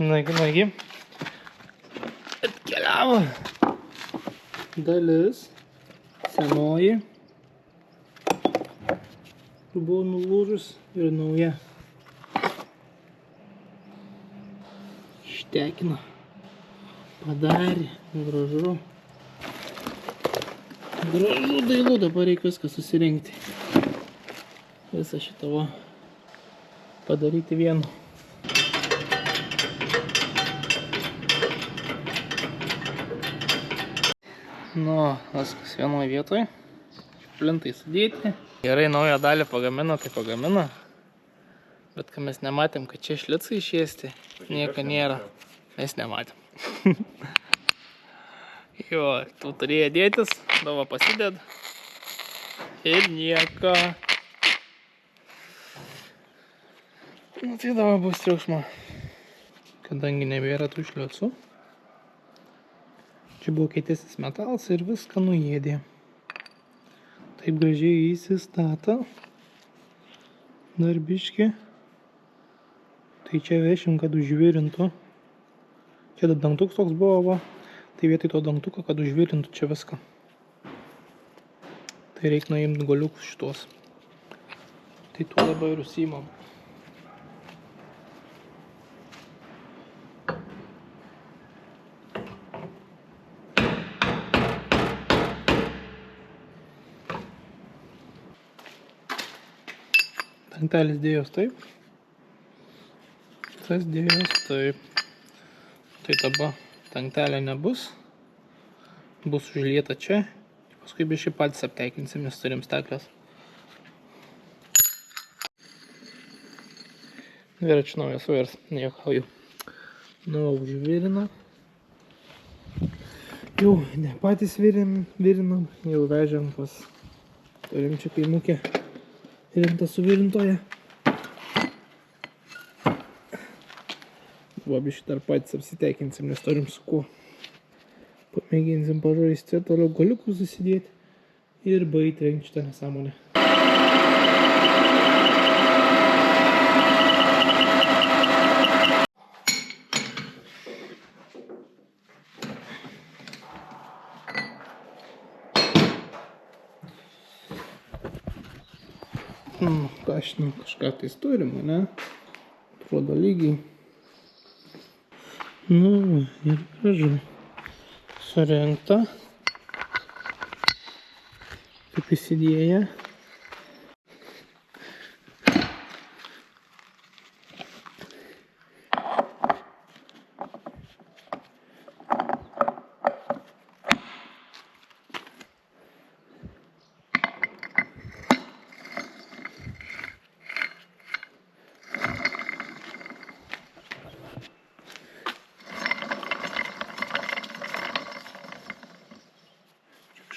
Nagi. Atkeliavo dalis. Senoji. Buvo nulūžus ir nauja. Ištekino. Padarė. Gražu. Gražu dailu, dabar reikia viską susirinkti. Visą šitą va padaryti vienu. Nu, viskas vienoje vietoje. Plintai sudėti. Gerai, naują dalį pagamino, tai pagamino. Bet kai mes nematėm, kad čia šlicai išėsti, nieko nėra. Mes nematėm. Jo, tu turėjo dėtis, dabar pasidėd. Ir nieko. Nu tai dabar bus triukšma. Kadangi nebėra tų šliucų. Čia buvo kietesnis metalas ir viską nuėdė. Taip gražiai įsistato. Dar biškį. Tai čia vešim, kad užvirintų. Čia dangtukas toks buvo, va. Tai vietoj to dangtuko, kad užvirintų čia viską. Tai reikia nuimti galiukus šitos. Tai tuo dabar ir užsiimam. Dangtelis dėjos taip. Tas dėjos taip. Tai dabar dangtelė nebus. Bus užlieta čia. Paskui biškį patys apteikinsim, nes turim stakles. Dviračių naujas vairas, nejuokauju. Nu, užvirina. Jau ne patys virinam, jau vežiam pas. Turim čia kaimukę. Rimta suvirintoje. Biškį dar patys apsiteikinsim, nes turim su kuo. Pamėginsim pažaisti, toliau galiukus susidėti ir baigti rengti šitą nesąmonę. Kažką tais turim, ne? Atrodo lygiai. Nu, ir gražu. Surengta. Taip įsidėję.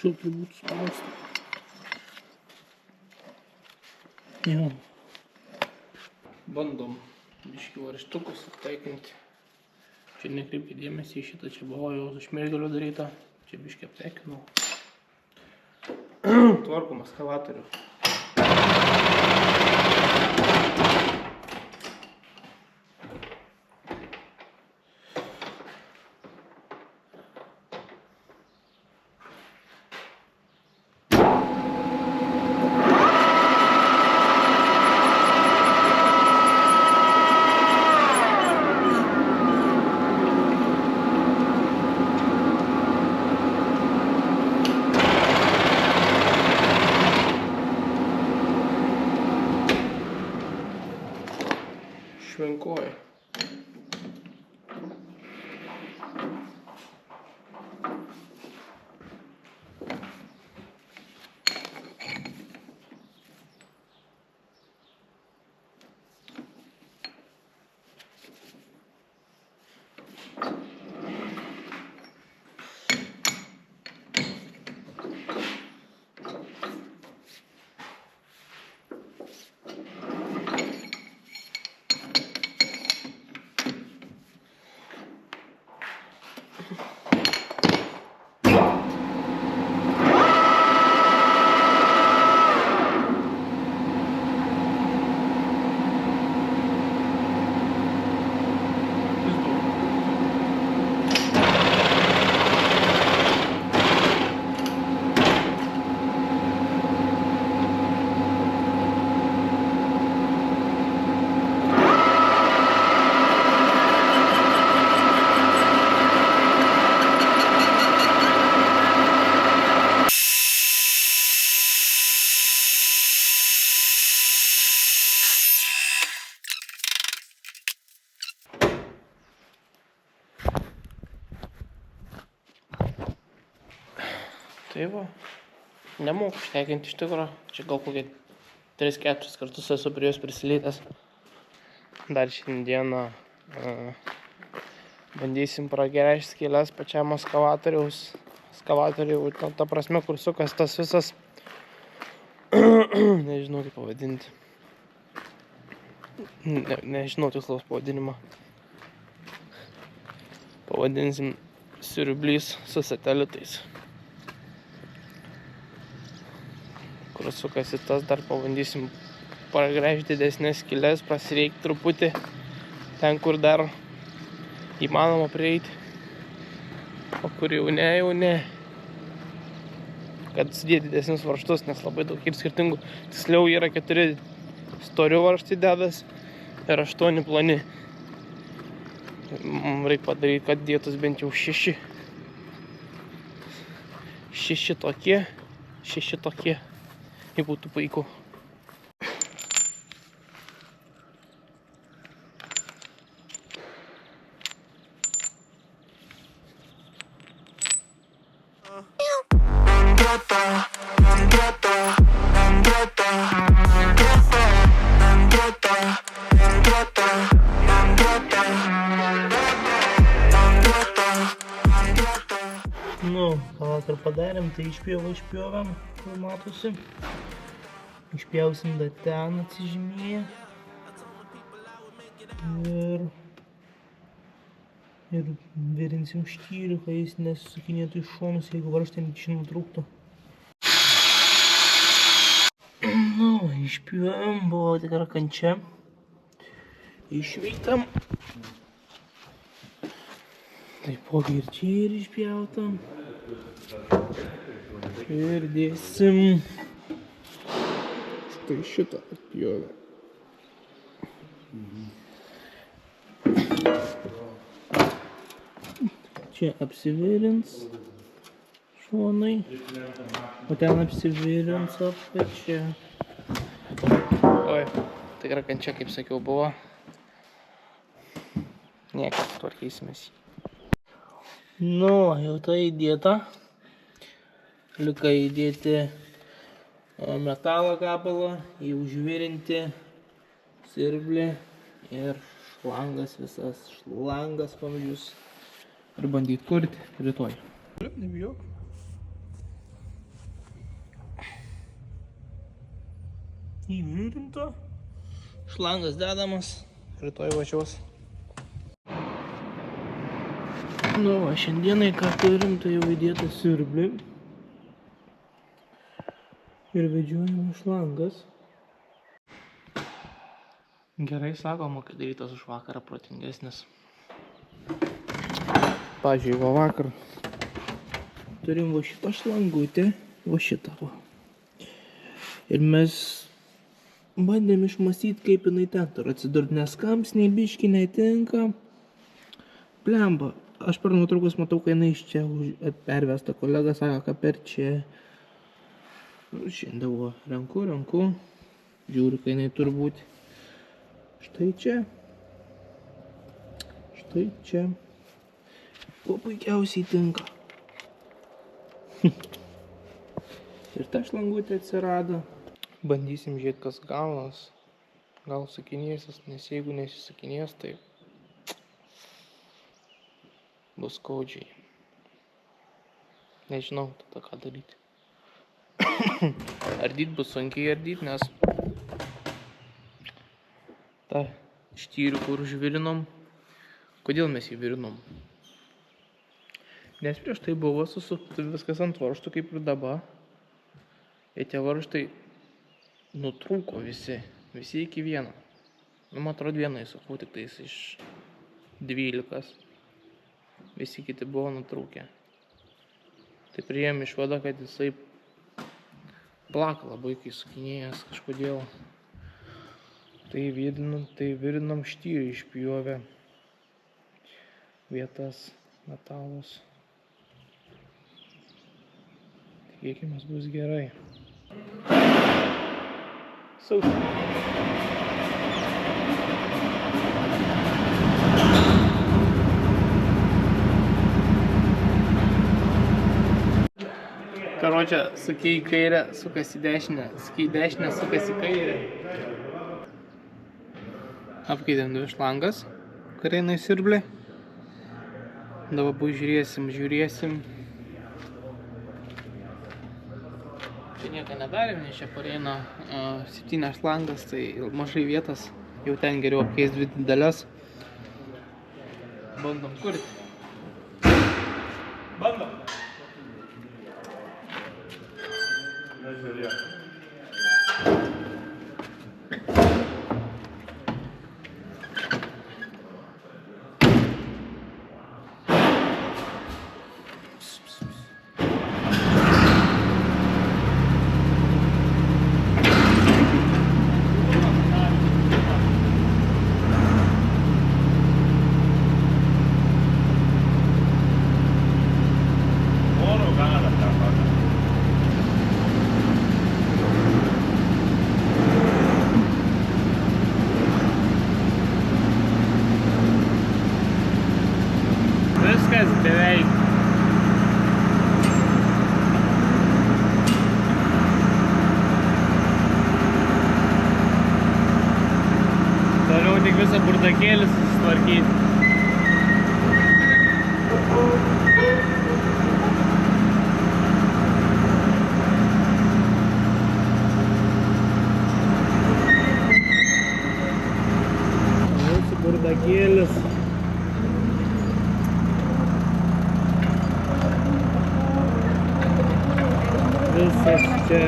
Šiltai būtų spausti. Jo. Bandom biškį varžtukus apteikinti. Čia nekreipkite dėmesį į šitą, čia buvo jau iš mirgalių daryta. Čia biškį apteikinau. Tvarkom ekskavatorių. Švenkoja. Tai va, nemoku šnekinti iš tikro, čia gal kokie 3-4 kartus esu prie jos prisilietęs. Dar šiandieną bandysim pragręžti skylės pačiam ekskavatoriui, ta prasme, kur sukas tas visas, nežinau kaip pavadinti, nežinau tikslaus pavadinimą. Pavadinsim siurblys su satelitais. Kur sukasi tas, dar pabandysim pragręžti didesnės skylės, prasireikti truputį ten, kur dar įmanoma prieiti, o kur jau ne, kad sudėti didesnius varžtus, nes labai daug ir skirtingų, tiksliau yra 4 storių varžtai dedas ir 8 ploni. Reikia padaryti, kad dėtus bent jau 6 tokie, tai būtų puiku. Nu, ką vakar padarėm, tai išpjovėm, kur matosi. Išpjausim dar ten atsižymėję. Ir virinsim štyrių, kai jis nesusukinėtų iš šonus, jeigu varžtai netyčia nutrūktų. Nu, išpjovėm, buvo tikra kančia. Išveitam. Taipogi ir čia ir išpjautam. Ir dėsim štai šitą atpjovę. Čia apsivirins šonai, o ten apsivirins apačia. Oi, tikra kančia, kaip sakiau, buvo. Niekas, tvarkysimės jį. Nu, jau tai įdėta. Lieka įdėti metalo gabalą, jį užvirinti, siurblį ir šlangas vamzdžius. Ir bandyti kurti rytoj. Nebijok. Įvirinta. Šlangas dedamas, rytoj važiuos. Nu, va, šiandienai ką turim, tai jau įdėta siurblį. Ir vedžiojimo šlangas. Gerai sakoma, kad rytas už vakarą protingesnis. Pavyzdžiui, va vakar turim va šitą šlangutę, va šitą va. Ir mes bandėm išmąstyti, kaip jinai ten turi atsidurti, nes kams nei biški netinka. Blemba, aš per nuotraukas matau, kai jinai iš čia pervesta, kolega sako, kad per čia. Šiandien buvo renku, žiūriu, kai jinai turi būti. Štai čia. Štai čia. Kuo puikiausiai tinka. Ir ta šlangutė atsirado. Bandysim žiūrėti, kas gaunas. Gal sukinėsis, nes jeigu nesisakinės, tai bus skaudžiai. Nežinau tada ką daryti. Ardyt bus sunkiai ardyt, nes tą štyrių, kur užvirinom. Kodėl mes jį virinom? Nes prieš tai buvo susukta viskas ant varžtų kaip ir dabar. Ir tie varžtai nutrūko visi iki vieno. Man atrodo, vieną įsukau tik tais iš 12. Visi kiti buvo nutrūkę. Tai priėjom išvadą, kad jisai plaka labai, kai sukinėjęs kažkodėl. Tai virinom štyrių išpjovę vietas, metalus. Tikėkimės bus gerai. Sausa. čia sukiai į kairę, sukasi į dešinę, sukiai į dešinę, sukasi į kairę. Apkeitėm dvi šlangas, kur eina į siurblį. Dabar žiūrėsim. Čia nieko nedarėm, nes čia pareina 7 šlangas, tai mažai vietos. Jau ten geriau apkeist 2 didelės. Bandom kurti. Bandom. Nežiūrėk. Viskas beveik. Toliau tik visą burdakėlį susitvarkyti. Mūsų burdakėlis. Visas čia.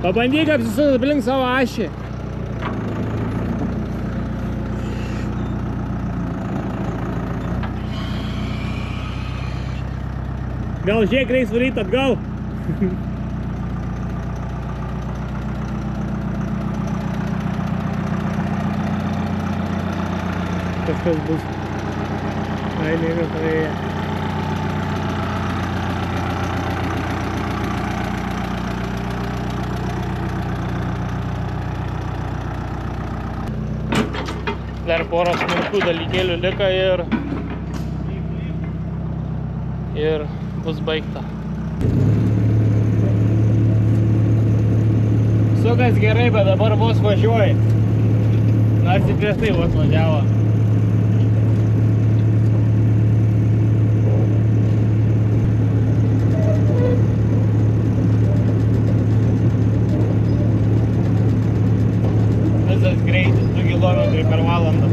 Pabandyk apsisukti aplink savo ašį. Gal žiūrėk, reiks varyti atgal. Kažkas bus. Ai, nėra praėję. Dar porą smulkių dalykėlių liko ir bus baigta. Sukas gerai, bet dabar vos važiuoja. Nors ir prieš tai vos važiavo. Visas greitis 2 km per valandą.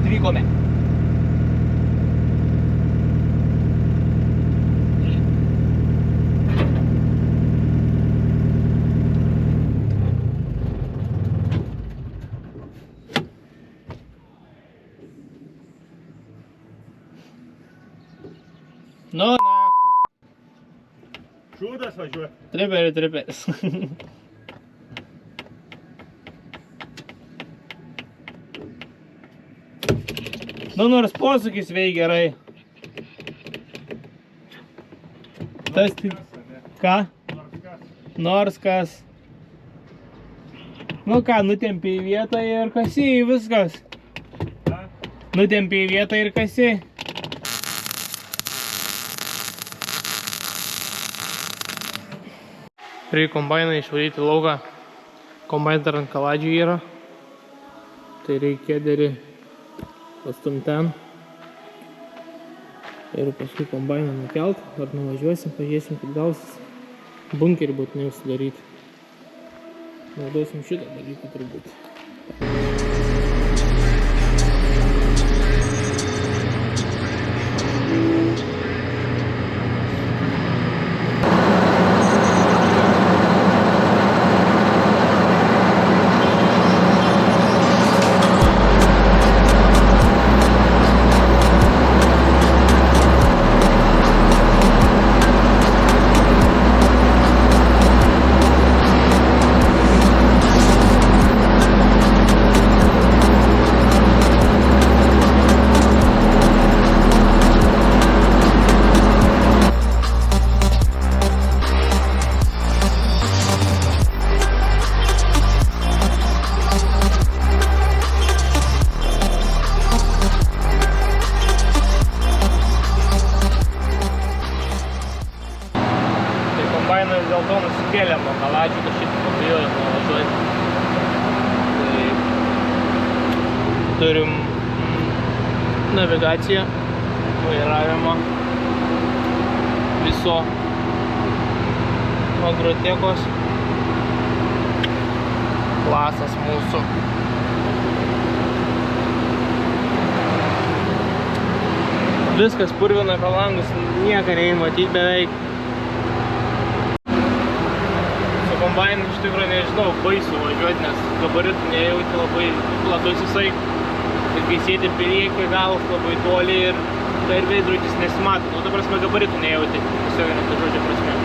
Atvykome. Nu, nahui. Šūdas važiuoja. Triperis. Nu, nors posūkis veikia gerai. Tas tik... Ką? Nors kas. Nu ką, nutempi į vietą ir kasi, viskas. Nutempi į vietą ir kasi. Reikia kombainą išvaryti lauką. Kombainas dar ant kaladžių yra. Tai reikia dėri pastum ten. Ir paskui kombainą nukelt. Ar nuvažiuosim, pažiūrėsim, kaip gausis. Bunkerį būtinai užsidaryti. Naudosim šitą dalyką turbūt. to nusikėlėm, o kaladžių kažkaip pabijojom nuvažiuoti. Tai turim navigaciją, vairavimo viso agrotekos. Klasas mūsų. Viskas purvina per langus, nieko neįmatyti beveik. Su kombainu iš tikrųjų nežinau, baisu važiuoti, nes gabaritų nejauti labai platus jisai. Ir kai sėdi priekį, galas labai toli ir veidrodis nesimato. Nu, ta prasme, gabaritų nejauti, tiesiog net žodžio prasme.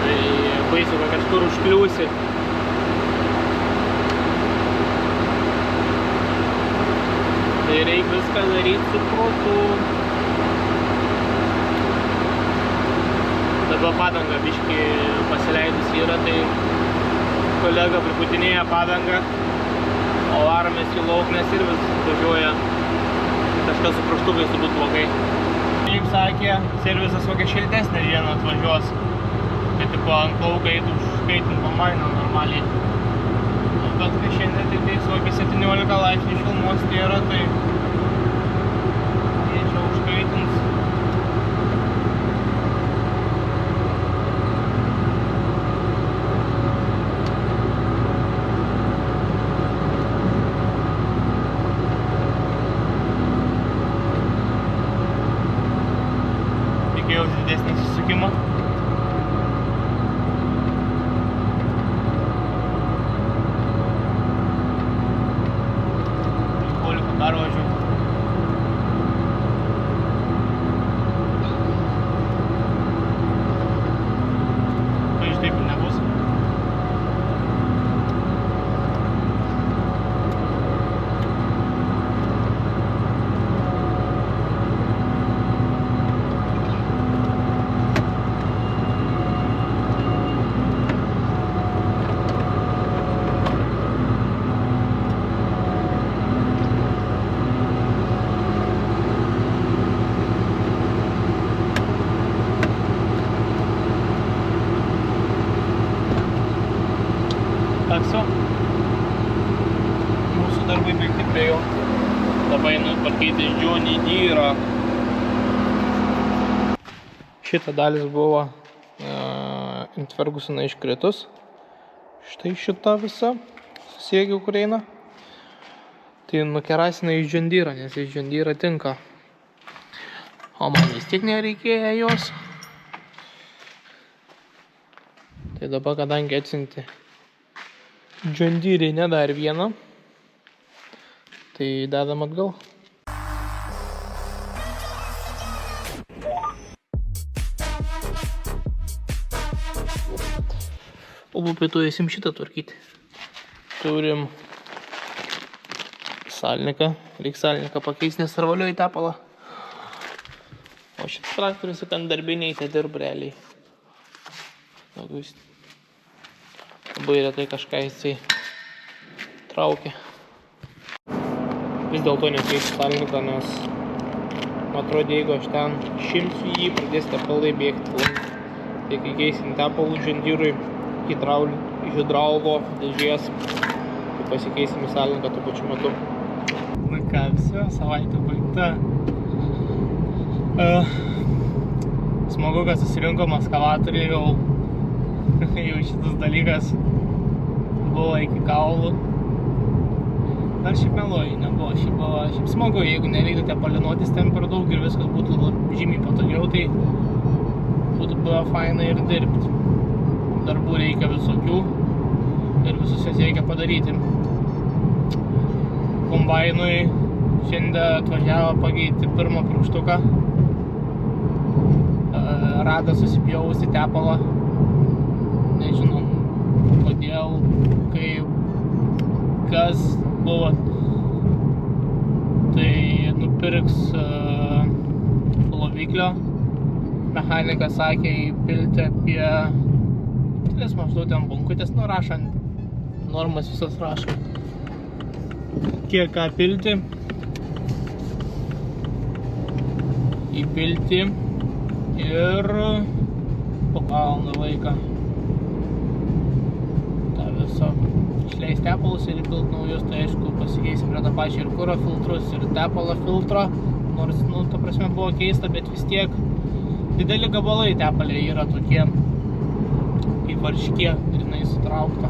Tai baisu, kad kažkur užkliūsi. Tai reikia viską daryti su protu. Dabar padanga biškį pasileidus yra, tai kolega priputinėja padangą, o varomės į lauk, nes ir vis važiuoja kažkas su praštukais turbūt blogai. Kaip sakė, servisas kokia šiltesnė dieną atvažiuos. Tai tipo ant lauką eitų užkaitint kombainą normaliai. Bet kai šiandien tik tai kokie 17 laipsnių šilumos nėra, tai jie čia užkaitins. Tikėjausi didesnį susukimą. Pervažiu. Tai iš taip nebus. Так, все. Mūsų darbai baigti prie jo. Dabar einu tvarkyti Johnny Deere. Šita dalis buvo ant Fergusoną iškritus. Štai šita visa susiegių, kur eina. Tai nukerasina iš John Deere, nes iš John Deere tinka. O man vis tiek nereikėjo jos. Tai dabar, kadangi atsiunti John Deere ne dar vieną, tai dedam atgal. O po pietų eisim šitą tvarkyti. Turim salniką, reikia salniką pakeisti, nes arvalioji tepalą. O šitas traktorius kan darbiniai tai dirb realiai. Labai retai kažką jisai traukia. Vis dėlto nekeisiu salniką, nes man atrodo, jeigu aš ten šimsiu jį, pradės tepalai bėgti. Tai kai keisim tepalų John Deere'ui hidraulo dėžės, tai pasikeisim į salniką tuo pačiu metu. Na ką, viso, savaitė baigta. Smagu, kad susirinkom ekskavatorių, jau šitas dalykas buvo iki kaulų. Dar šiaip meluoju, nebuvo, šiaip smagu, jeigu nereiktų tepalinuotis ten per daug ir viskas būtų žymiai patogiau, tai būtų buvę faina ir dirbti. Darbų reikia visokių ir visus jas reikia padaryti. Kombainui šiandien atvažiavo pakeiti pirmą pruštuką. Radą susipjausi tepalą. Nežinom, kodėl, kaip, kas buvo. Tai nupirks ploviklio. Mechanikas sakė įpilti apie 3 maždaug ten bunkutės, nu rašant, normas visas rašo. Kiek ką pilti. Įpilti ir po valandą laiką. Ta visą išleis tepalus ir įpilt naujus, tai aišku pasikeisim prie tą pačią ir kuro filtrus, ir tepalo filtro, nors, nu, ta prasme buvo keista, bet vis tiek dideli gabalai tepalė yra tokie, kaip varškė, grinai sutraukta.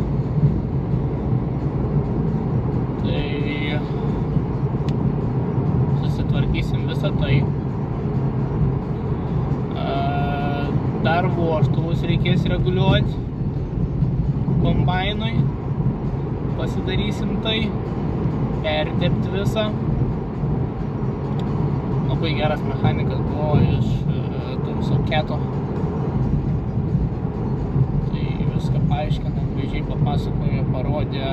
Tai susitvarkysim visą tai. Dar vožtuvus reikės reguliuoti kombainui, pasidarysim tai, pertepti visą. Labai geras mechanikas buvo iš Turso Keto. Tai viską paaiškino, gražiai papasakojo, parodė,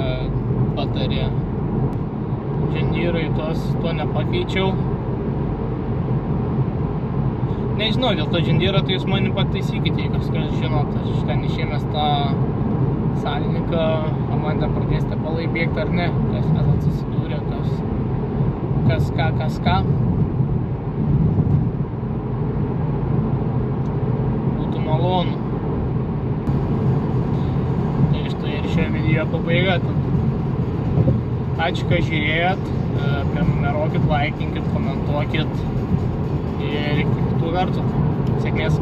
patarė. Džendyrui to nepakeičiau. Nežinau, dėl to džendyro, tai jūs mane pataisykite, jei kažkas žinot, aš ten išėmęs tą salininką, o man ten pradės tepalai bėgti ar ne, kas esat susidūrė, kas ką. Būtų malonu. Tai štai ir šio video pabaiga. Ačiū, kad žiūrėjot, prenumeruokit, laikinkit, komentuokit ir iki kitų kartų. Sėkmės!